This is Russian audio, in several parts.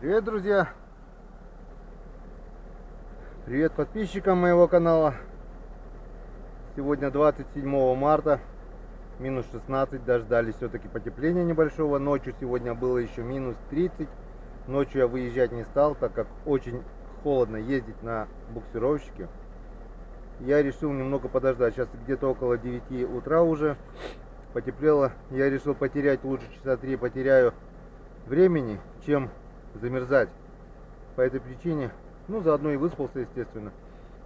Привет, друзья! Привет подписчикам моего канала. Сегодня 27 марта, минус 16, дождались все-таки потепления небольшого. Ночью сегодня было еще минус 30. Ночью я выезжать не стал, так как очень холодно ездить на буксировщике. Я решил немного подождать. Сейчас где-то около 9 утра уже потеплело. Я решил потерять, лучше часа 3 потеряю времени, чем замерзать. По этой причине, заодно и выспался, естественно.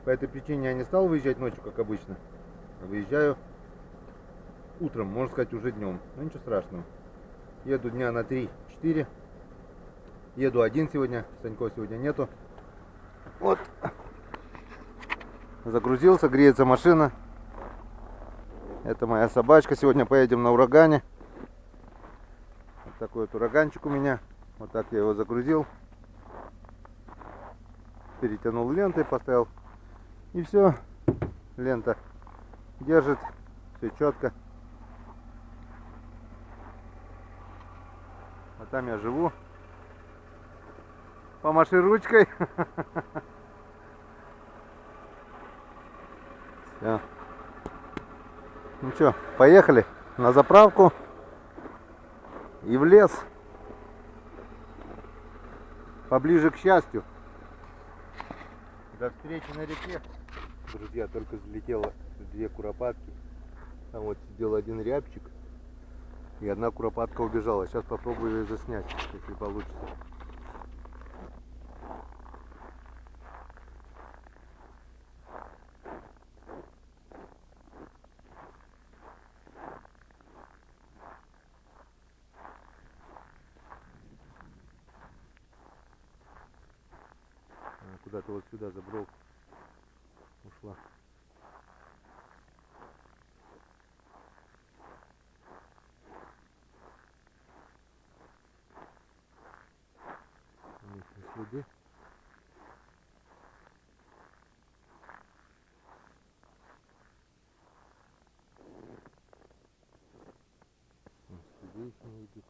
По этой причине я не стал выезжать ночью, как обычно. Выезжаю утром, можно сказать, уже днем. Но ничего страшного. Еду дня на 3-4. Еду один сегодня, Санько сегодня нету. Вот. Загрузился, греется машина. Это моя собачка. Сегодня поедем на урагане. Вот такой вот ураганчик у меня. Вот так я его загрузил. Перетянул лентой, поставил. И все. Лента держит. Все четко. А там я живу. Помаши ручкой. Все. Ну что, поехали на заправку и в лес. Поближе к счастью. До встречи на реке. Друзья, только залетело 2 куропатки. Там вот сидел один рябчик. И одна куропатка убежала. Сейчас попробую ее заснять, если получится. Куда-то вот сюда забрал. Ушла. У них следы. Следы их не видит.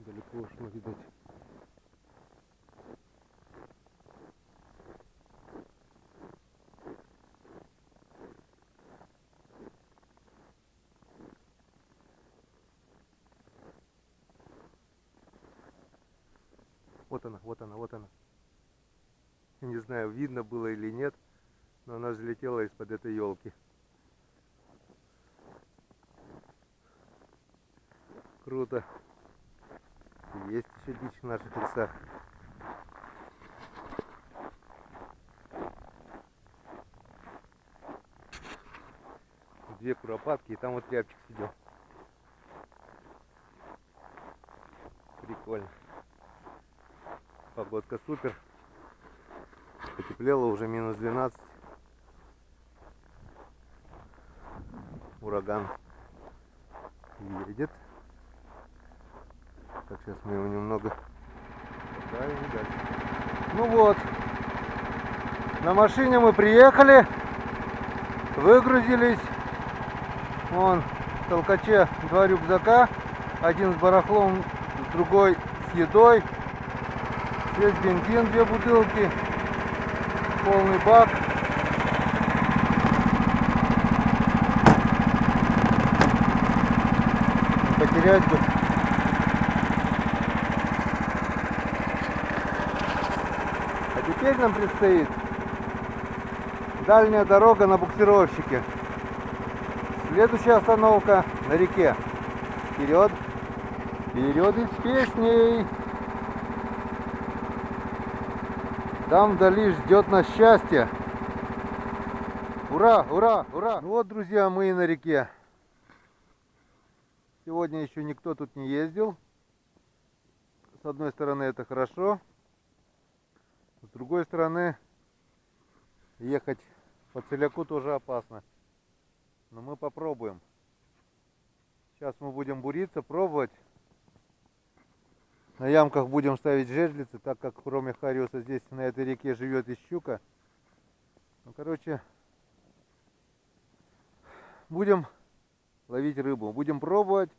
Далеко ушло, видать. Вот она, вот она, вот она. Не знаю, видно было или нет, но она взлетела из-под этой елки. Круто. Есть еще дичь в наших лесах. Две куропатки, и там вот рябчик сидел. Прикольно. Погодка супер. Потеплело, уже минус 12. Ураган едет. Так, сейчас мы его немного поставим и дальше. Ну вот. На машине мы приехали. Выгрузились. Вон в толкаче 2 рюкзака. Один с барахлом, другой с едой. Здесь бензин, 2 бутылки. Полный бак. Потерять бы. А теперь нам предстоит дальняя дорога на буксировщике. Следующая остановка на реке. Вперед! Вперед и с песней! Там вдали ждет нас счастье. Ура, ура, ура! Ну вот, друзья, мы и на реке. Сегодня еще никто тут не ездил. С одной стороны, это хорошо. С другой стороны, ехать по целяку тоже опасно. Но мы попробуем. Сейчас мы будем буриться, пробовать. На ямках будем ставить жерлицы, так как кроме хариуса здесь на этой реке живет и щука. Ну, короче, будем ловить рыбу. Будем пробовать.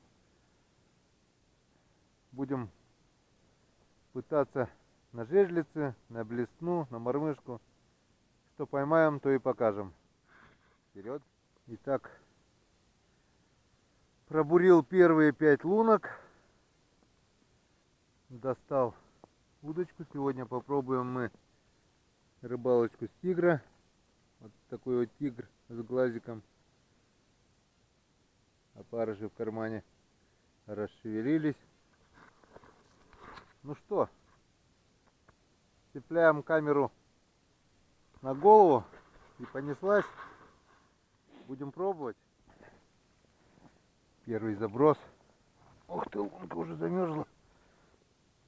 Будем пытаться на жерлицы, на блесну, на мормышку. Что поймаем, то и покажем. Вперед. Итак, пробурил первые 5 лунок. Достал удочку. Сегодня попробуем мы рыбалочку с тигра. Вот такой вот тигр с глазиком. Опарыши в кармане расшевелились. Ну что, цепляем камеру на голову и понеслась. Будем пробовать. Первый заброс. Ух ты, лунка уже замерзла.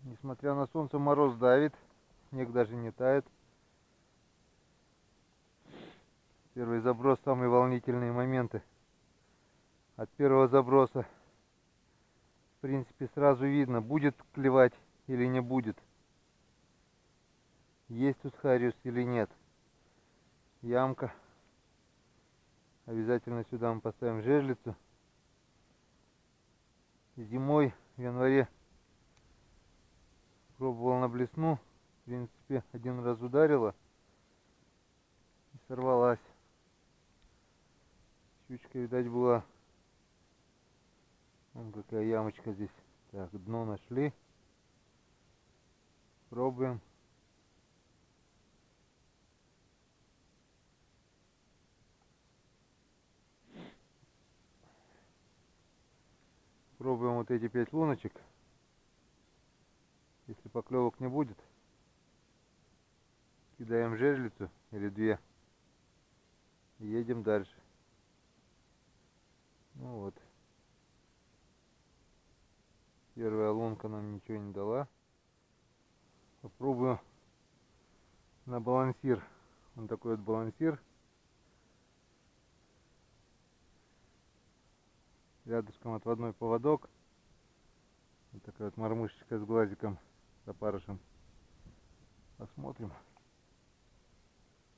Несмотря на солнце, мороз давит. Снег даже не тает. Первый заброс, самые волнительные моменты. От первого заброса, в принципе, сразу видно, будет клевать или не будет. Есть тут хариус или нет. Ямка. Обязательно сюда мы поставим жерлицу. Зимой, в январе, пробовал на блесну. В принципе, один раз ударила и сорвалась. Щучка, видать, была. Вон какая ямочка здесь. Так, дно нашли. Пробуем. Пробуем вот эти 5 луночек. Если поклевок не будет, кидаем жерлицу или 2 и едем дальше. Ну вот. Первая лунка нам ничего не дала. Попробую на балансир. Вот такой вот балансир. Рядышком отводной поводок. Вот такая вот мормышечка с глазиком, с опарышем. Посмотрим.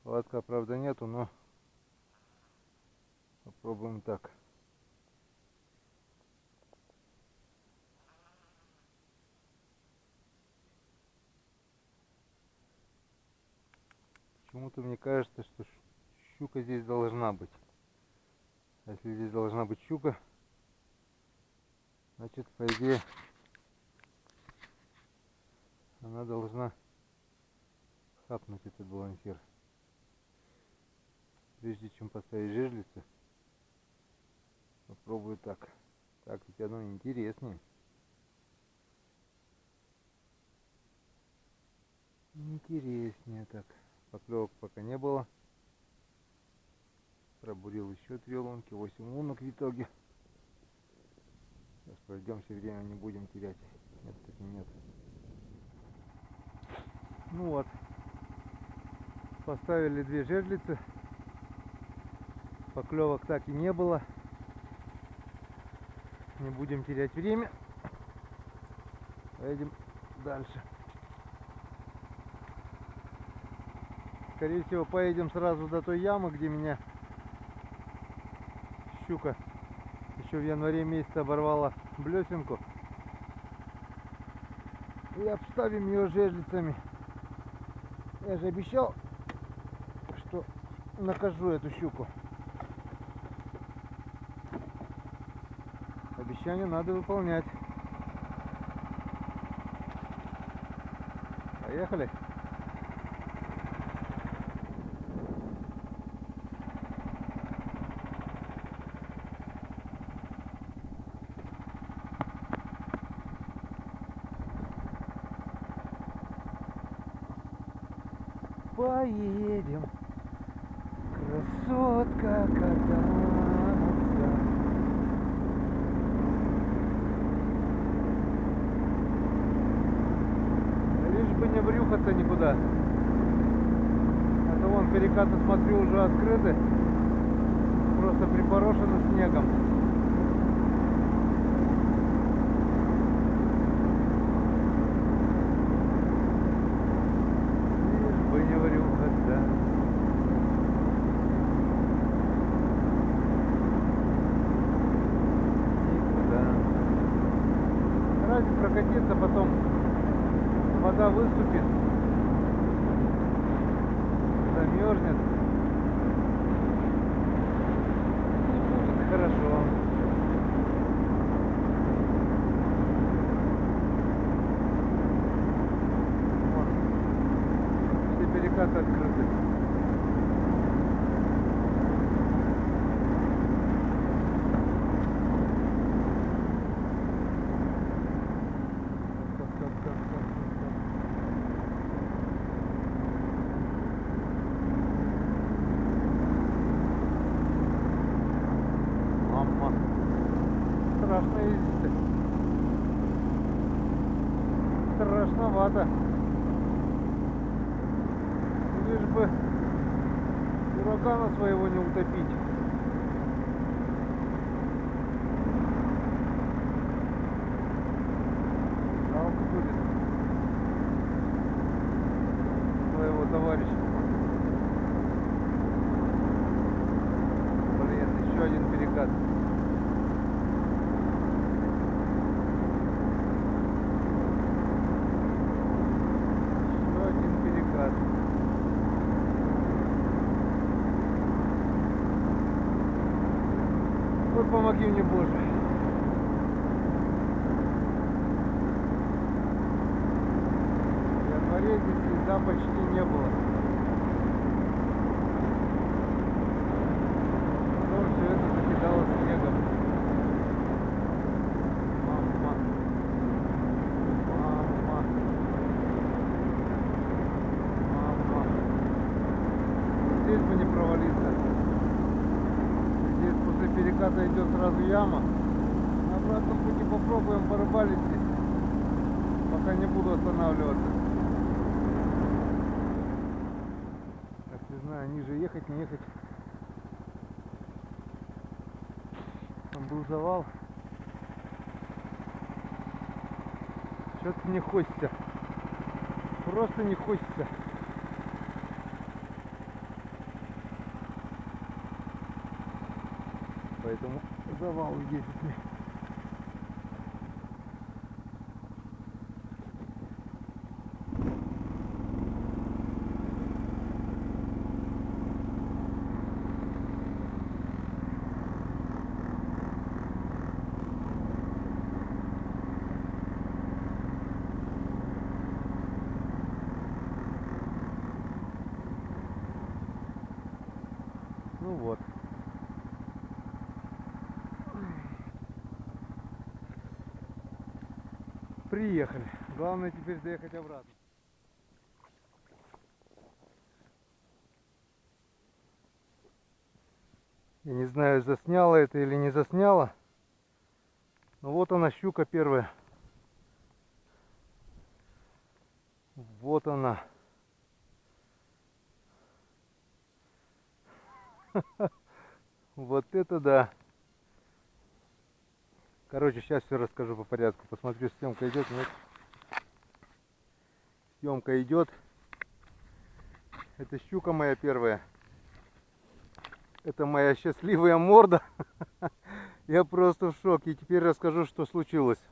Поводка, правда, нету, но попробуем так. Почему-то мне кажется, что щука здесь должна быть. А если здесь должна быть щука, значит, по идее, она должна хапнуть этот балансир. Прежде чем поставить жерлицу, попробую так. Так ведь оно интереснее. Интереснее так. Поклевок пока не было. Пробурил еще 3 лунки, 8 лунок в итоге. Сейчас пройдемся, время не будем терять. Нет, так и нет. Ну вот. Поставили 2 жерлицы. Поклевок так и не было. Не будем терять время. Поедем дальше. Скорее всего, поедем сразу до той ямы, где меня щука еще в январе месяце оборвала блесенку. И обставим ее жерлицами. Я же обещал, что накажу эту щуку. Обещание надо выполнять. Поехали. Поедем, красотка, кататься. Лишь бы не врюхаться никуда. А то вон перекаты, смотрю, уже открыты. Просто припорошены снегом. чуть-чуть прокатиться, потом вода выступит, замерзнет. И будет хорошо. Вот. Все перекаты открыты. Мама, страшно ездить. Страшновато. Лишь бы урагана своего не утопить. Жалко будет своего товарища. Блин, еще один перекат. Еще один перекат. Вот помоги мне, Боже. В январе здесь льда почти не было. Потом все это закидало снегом. Мама. Мама. Мама. Здесь бы не провалиться. Здесь после переката идет сразу яма. На обратном пути попробуем порыбалить здесь. Пока не буду останавливаться. Так, не знаю, ниже ехать, не ехать. Там был завал. Что-то не хочется. Просто не хочется. Поэтому завал ездить мне. Ну вот. Приехали. Главное теперь доехать обратно. Я не знаю, засняло это или не засняло. Но вот она, щука первая. Вот она. Вот это да. Короче, сейчас все расскажу по порядку. Посмотрю, съемка идет, нет? Съемка идет. Это щука моя первая. Это моя счастливая морда. Я просто в шоке. И теперь расскажу, что случилось.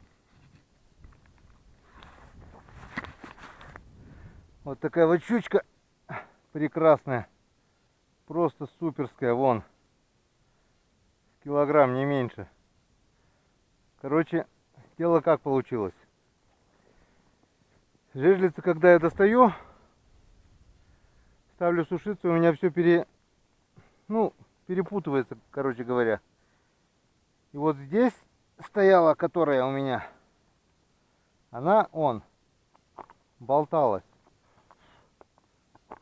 Вот такая вот щучка прекрасная. Просто суперская. Вон. Килограмм, не меньше. Короче, дело как получилось. Жерлицы, когда я достаю, ставлю сушиться, у меня все перепутывается, короче говоря. И вот здесь стояла, которая у меня, она болталась.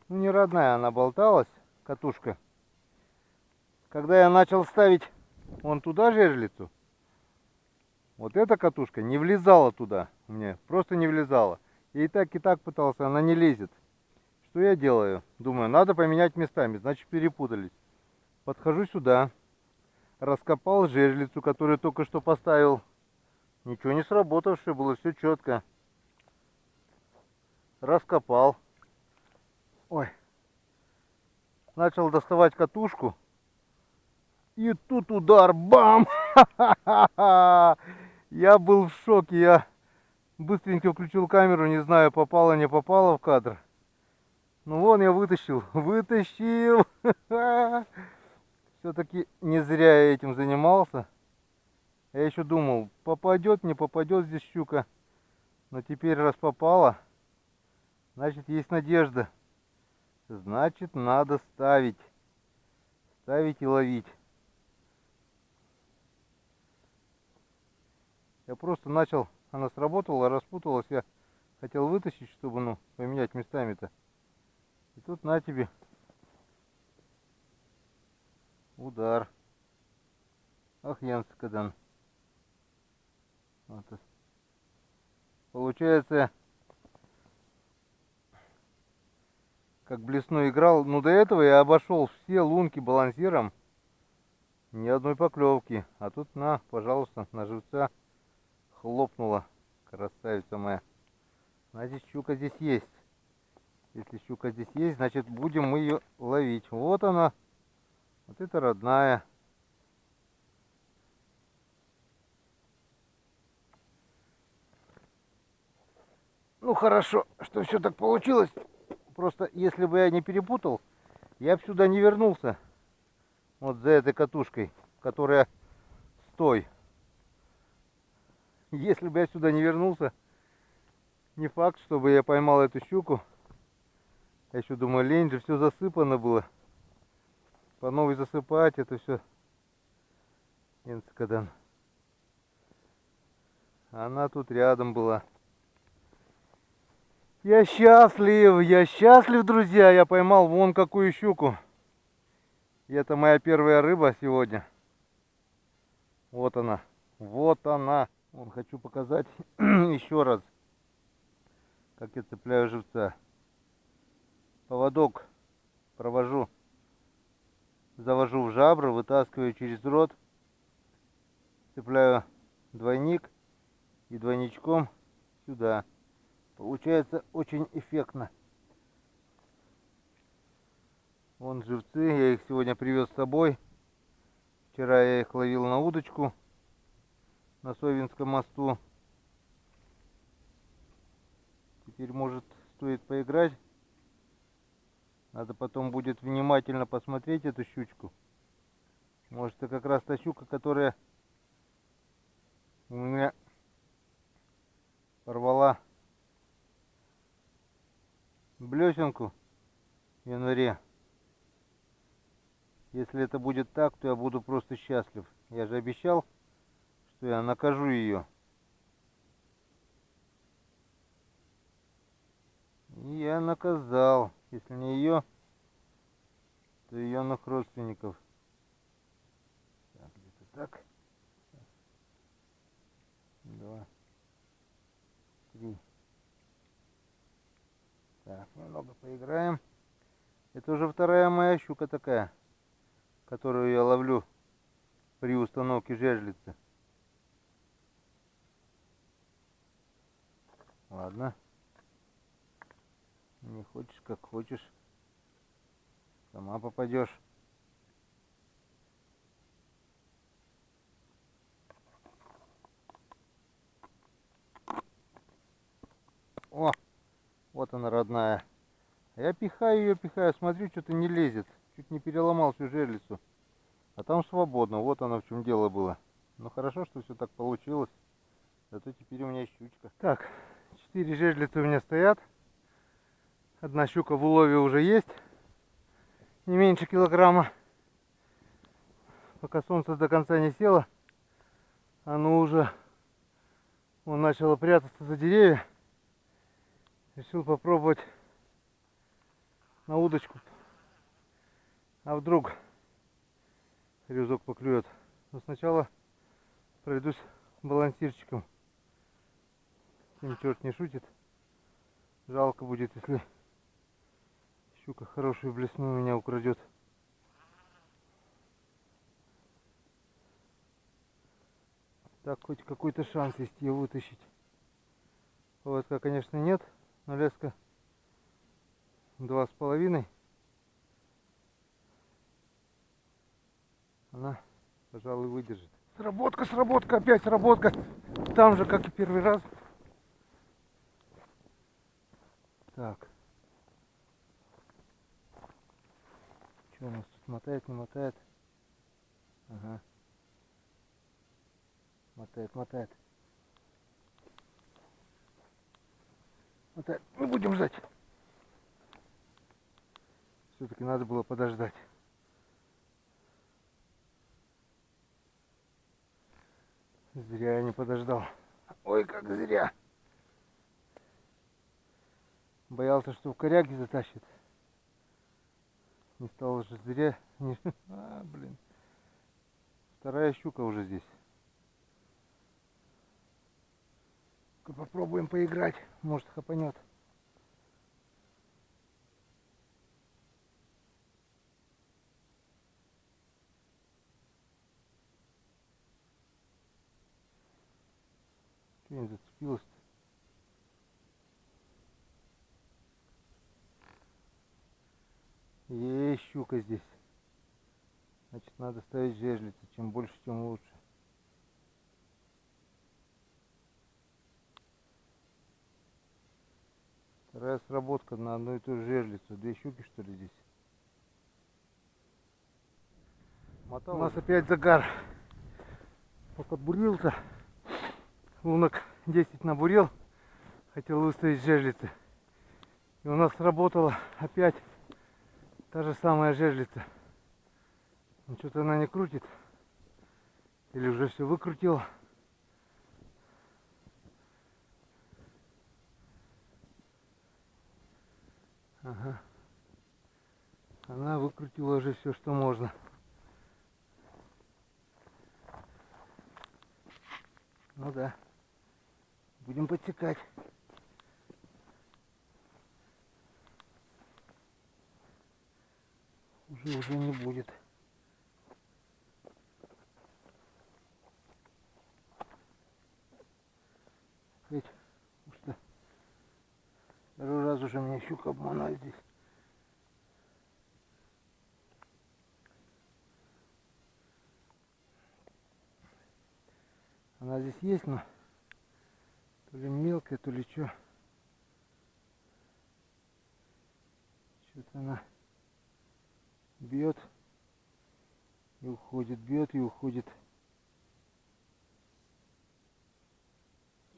Ну, не родная она болталась, катушка. Когда я начал ставить туда жерлицу, вот эта катушка не влезала туда, мне просто не влезала. Я и так пытался, она не лезет. Что я делаю? Думаю, надо поменять местами, значит перепутались. Подхожу сюда, раскопал жерлицу, которую только что поставил. Ничего не сработавшее было, все четко. Раскопал. Ой. Начал доставать катушку. И тут удар, бам! Я был в шоке, я Быстренько включил камеру, не знаю, попало, не попало в кадр. Ну вон я вытащил. Вытащил! Все-таки не зря я этим занимался. Я еще думал, попадет, не попадет здесь щука. Но теперь раз попала, значит есть надежда. Значит надо ставить. Ставить и ловить. Я просто начал, она сработала, распуталась. Я хотел вытащить, чтобы, ну, поменять местами-то. И тут на тебе. Удар. Ах, Янскадан. Вот. Получается, как блесну играл. Ну, до этого я обошел все лунки балансиром. Ни одной поклевки. А тут на, пожалуйста, на живца хлопнула. Красавица моя. Значит, щука здесь есть. Если щука здесь есть, значит, будем мы ее ловить. Вот она. Вот это родная. Ну, хорошо, что все так получилось. Просто, если бы я не перепутал, я бы сюда не вернулся. Вот за этой катушкой, которая с той. Если бы я сюда не вернулся, не факт, чтобы я поймал эту щуку. Я еще думаю, лень же, все засыпано было. По новой засыпать это все. Янскадан. Она тут рядом была. Я счастлив, друзья. Я поймал вон какую щуку. И это моя первая рыба сегодня. Вот она. Вот она. Вон, хочу показать еще раз, как я цепляю живца. Поводок провожу, завожу в жабры, вытаскиваю через рот, цепляю двойник и двойничком сюда. Получается очень эффектно. Вон живцы, я их сегодня привез с собой. Вчера я их ловил на удочку на Совинском мосту. Теперь, может, стоит поиграть. Надо потом будет внимательно посмотреть эту щучку. Может, это как раз та щука, которая у меня порвала блесенку в январе. Если это будет так, то я буду просто счастлив. Я же обещал, что я накажу ее. И я наказал. Если не ее, то ее родственников. Так, где-то так. 2, 3. Так, немного поиграем. Это уже вторая моя щука такая, которую я ловлю при установке жерлицы. Ладно. Не хочешь, как хочешь. Сама попадешь. О, вот она родная. Я пихаю ее, смотрю, что-то не лезет. Чуть не переломал всю жерлицу. А там свободно, вот оно в чем дело было. Ну хорошо, что все так получилось. Зато теперь у меня щучка. Так, 4 жерлицы у меня стоят. Одна щука в улове уже есть. Не меньше килограмма. Пока солнце до конца не село, оно уже начало прятаться за деревья. Решил попробовать на удочку. А вдруг рюкзак поклюет. Но сначала пройдусь балансирчиком. Им черт не шутит. Жалко будет, если щука хорошую блесну меня украдет. Так, хоть какой-то шанс есть ее вытащить. Поводка, конечно, нет, но леска 2,5. Она, пожалуй, выдержит. Сработка, опять сработка. Там же, как и первый раз. Так. Что у нас тут мотает, не мотает? Ага. Мотает, мотает. Мотает. Мы будем ждать. Все-таки надо было подождать. Зря я не подождал. Ой, как зря. Боялся, что в коряги затащит. Не стал уже зря. А, блин. Вторая щука уже здесь. Попробуем поиграть. Может, хапанет. Что не зацепилось-то? Есть щука здесь. Значит, надо ставить жерлицы. Чем больше, тем лучше. Вторая сработка на одну и ту же жерлицу. Две щуки, что ли, здесь? Мотал. У нас опять загар. Пока бурил-то, лунок 10 набурил. Хотел выставить жерлицы. И у нас сработала опять та же самая жерлица. Но что-то она не крутит. Или уже все выкрутила. Ага. Она выкрутила уже все, что можно. Ну да. Будем подсекать. Уже не будет. Ведь что второй раз уже меня щука обманала здесь. Она здесь есть, но то ли мелкая, то ли что. Что-то она бьет и уходит, бьет и уходит.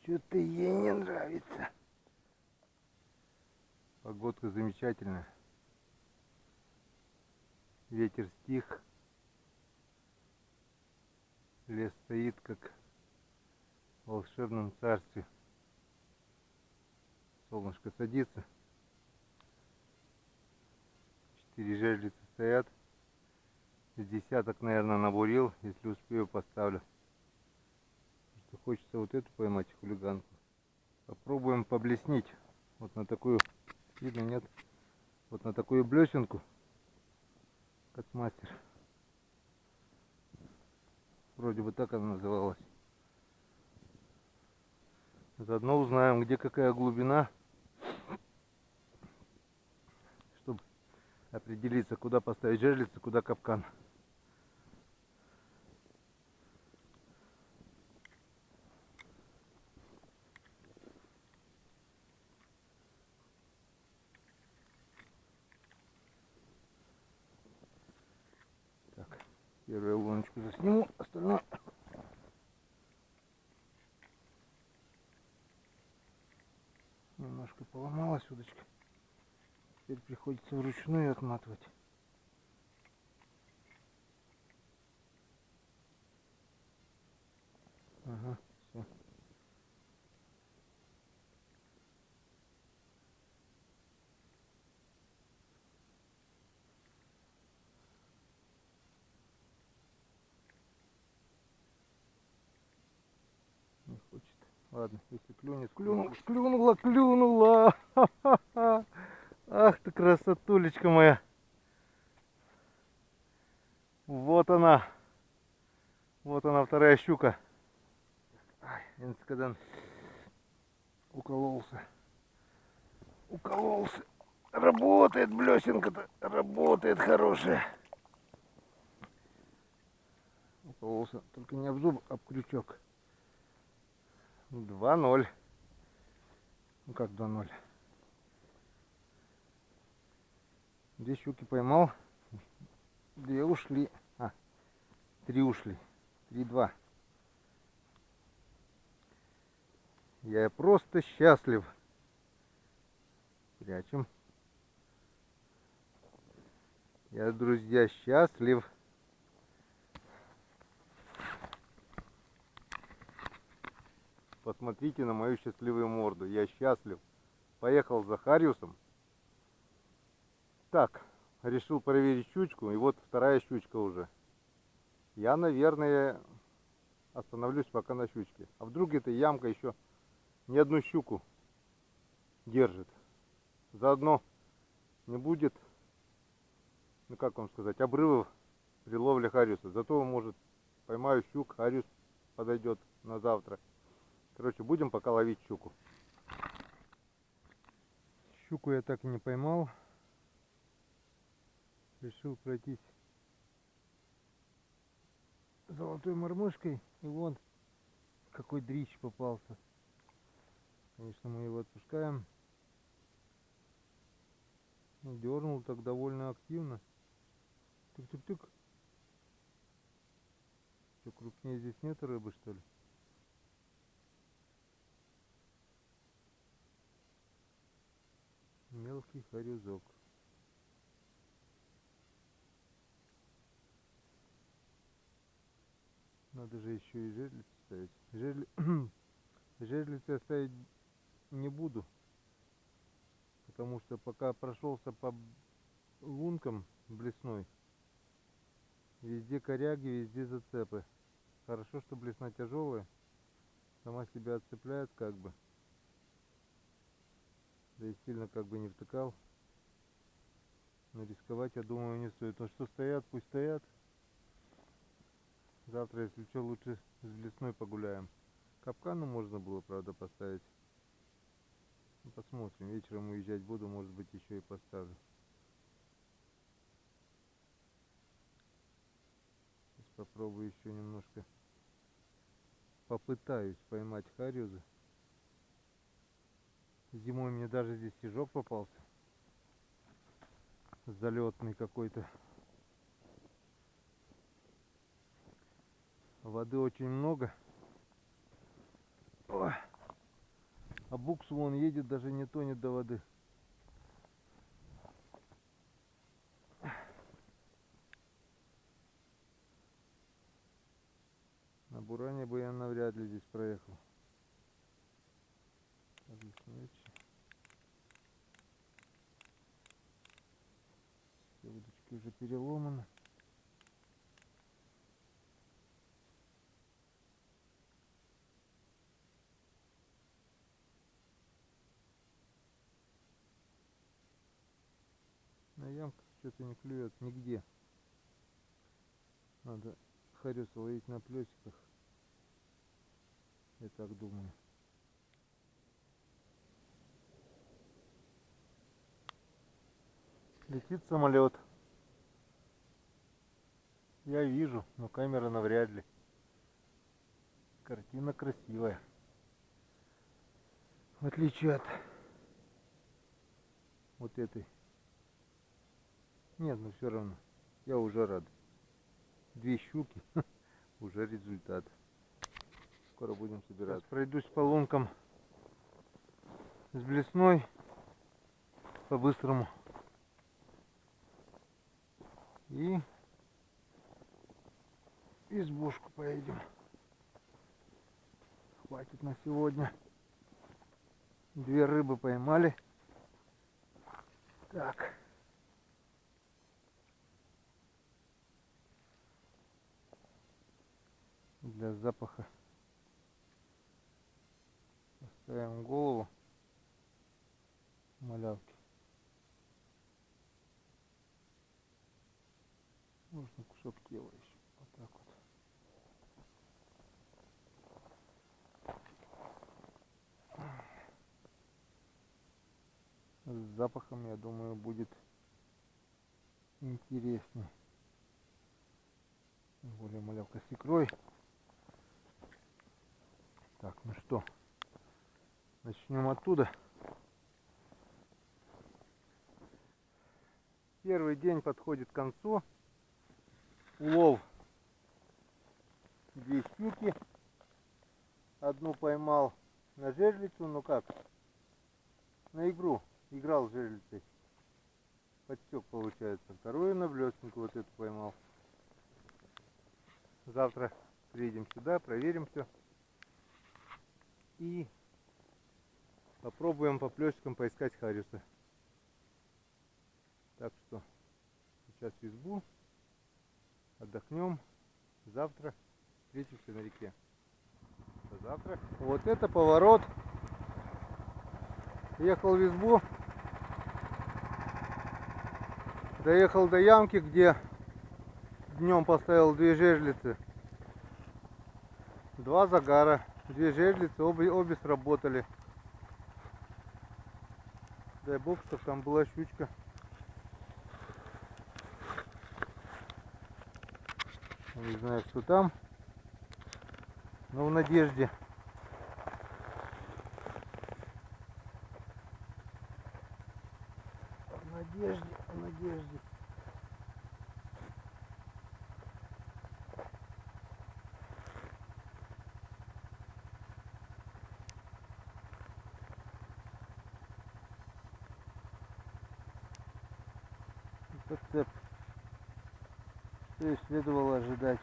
Что-то ей не нравится. Погодка замечательная. Ветер стих. Лес стоит как в волшебном царстве. Солнышко садится. 4 жерлицы стоят. С десяток, наверное, набурил. Если успею, поставлю. Что хочется вот эту поймать, хулиганку. Попробуем поблеснить. Вот на такую, видно, нет? Вот на такую блесенку. Катмастер. Вроде бы так она называлась. Заодно узнаем, где какая глубина, чтобы определиться, куда поставить жерлицы, куда капкан. Так, первую луночку засниму, остальное. Немножко поломалась удочка. Теперь приходится вручную отматывать. Ага, все. Не хочет. Ладно, если клюнет, клюнула. Ха-ха-ха. Ах ты красотулечка моя. Вот она. Вот она, вторая щука. Ай, инскадан. Укололся. Укололся. Работает блесенка-то. Работает хорошая. Укололся. Только не об зуб, а об крючок. 2-0. Ну как 2-0? 2 щуки поймал. 2 ушли. 3 ушли. 3-2. Я просто счастлив. Прячем. Я, друзья, счастлив. Посмотрите на мою счастливую морду. Я счастлив. Поехал за Хариусом. Так, решил проверить щучку. И вот вторая щучка уже. Я, наверное, остановлюсь пока на щучке. А вдруг эта ямка еще ни одну щуку держит. Заодно не будет, ну как вам сказать, обрывов при ловле хариуса. Зато, может, поймаю щук, хариус подойдет на завтра. Короче, будем пока ловить щуку. Щуку я так и не поймал. Решил пройтись золотой мормышкой. И вон какой дрищ попался. Конечно, мы его отпускаем. Дернул так довольно активно. Тык-тык-тык. Что, крупнее здесь нет рыбы, что ли? Мелкий хорюзок. Надо же еще и жерлицы ставить. Жерлицы я ставить не буду. Потому что пока прошелся по лункам блесной, везде коряги, везде зацепы. Хорошо, что блесна тяжелая. Сама себя отцепляет как бы. Да и сильно как бы не втыкал. Но рисковать, я думаю, не стоит. Но что стоят, пусть стоят. Завтра, если что, лучше с блесной погуляем. Капкану можно было, правда, поставить. Ну, посмотрим. Вечером уезжать буду, может быть, еще и поставлю. Сейчас попробую еще немножко. Попытаюсь поймать хариуза. Зимой мне даже здесь стежок попался. Залетный какой-то. Воды очень много. Ой. А букс вон едет, даже не тонет до воды. На буране бы я навряд ли здесь проехал. Все удочки уже переломаны. На ямках что-то не клюет нигде. Надо хариуса ловить на плесиках. Я так думаю. Летит самолет. Я вижу, но камера навряд ли. Картина красивая. В отличие от вот этой. Нет, но все равно. Я уже рад. 2 щуки. Уже результат. Скоро будем собираться. Сейчас пройдусь по лункам с блесной. По-быстрому. И в избушку поедем. Хватит на сегодня. 2 рыбы поймали. Так. Для запаха поставим голову малявки. Можно кусок тела еще. Вот так вот. С запахом, я думаю, будет интереснее. Тем более малявка с икрой. Так, ну что, начнем оттуда. Первый день подходит к концу. Улов 2 щуки. Одну поймал на жерлицу, ну как, на игру. Играл с жерлицей. Подсек получается. Вторую на блесенку вот эту поймал. Завтра приедем сюда, проверим все. И попробуем по плесикам поискать хариуса. Так что сейчас в избу. Отдохнем. Завтра встретимся на реке. До завтра. Вот это поворот. Ехал в избу. Доехал до ямки, где днем поставил 2 жерлицы. 2 загара. 2 жерлицы, обе сработали. Дай бог, чтобы там была щучка. Не знаю, что там, но в надежде. В надежде, в надежде. Подцеп. Что и следовало ожидать.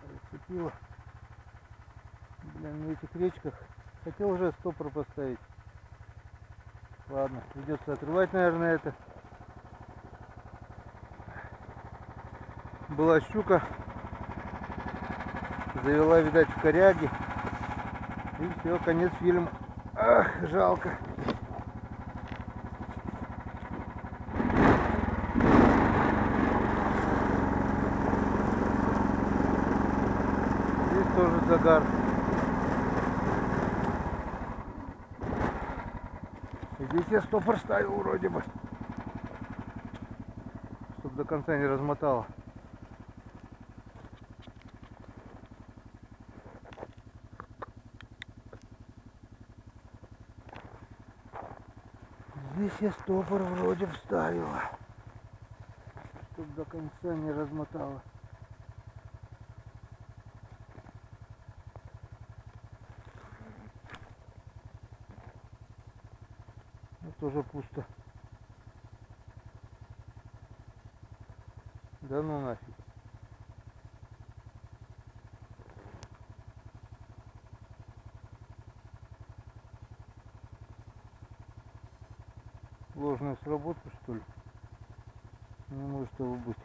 Зацепило. Блин, на этих речках хотел уже стопор поставить. Ладно, придется отрывать, наверное, это. Была щука. Завела, видать, в коряге. И все, конец фильма. Ах, жалко. Здесь тоже загар. И здесь я стопор ставил вроде бы, чтобы до конца не размотало. Здесь я стопор вроде вставила, чтобы до конца не размотало. Ну, тоже пусто. Да ну нафиг. Ложная сработка, что ли? Не может этого быть.